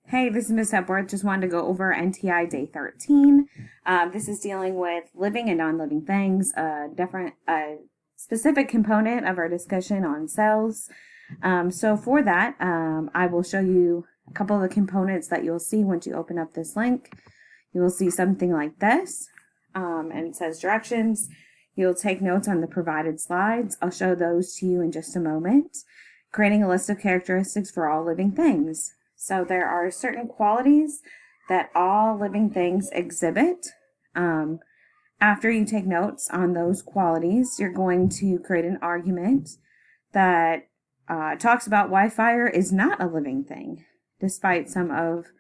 Hey, this is Miss Hepworth. Just wanted to go over NTI Day 13. This is dealing with living and non-living things, a specific component of our discussion on cells. So for that, I will show you a couple of the components that you'll see once you open up this link. You will see something like this, and it says directions. You'll take notes on the provided slides. I'll show those to you in just a moment. Creating a list of characteristics for all living things. So there are certain qualities that all living things exhibit. After you take notes on those qualities, you're going to create an argument that talks about why fire is not a living thing, despite some of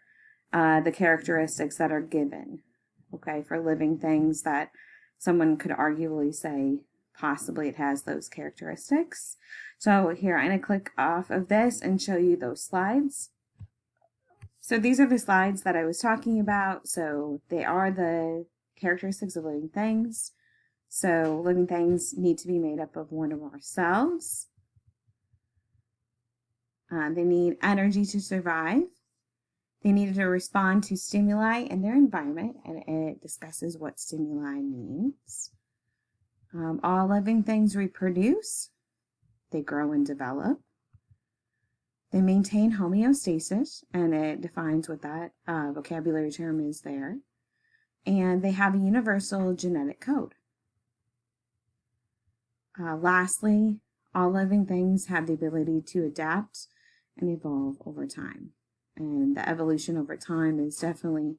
the characteristics that are given, okay, for living things that someone could arguably say possibly it has those characteristics. So here, I'm going to click off of this and show you those slides. So these are the slides that I was talking about. So they are the characteristics of living things. So living things need to be made up of one or more cells. They need energy to survive. They need to respond to stimuli in their environment, and it discusses what stimuli means. All living things reproduce. They grow and develop. They maintain homeostasis, and it defines what that vocabulary term is there. And they have a universal genetic code. Lastly, all living things have the ability to adapt and evolve over time. And the evolution over time is definitely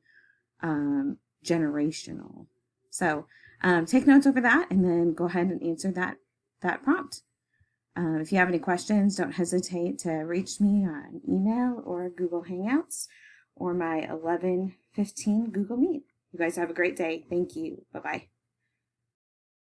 generational. So take notes over that and then go ahead and answer that prompt. If you have any questions, don't hesitate to reach me on email or Google Hangouts or my 11:15 Google Meet. You guys have a great day. Thank you. Bye-bye.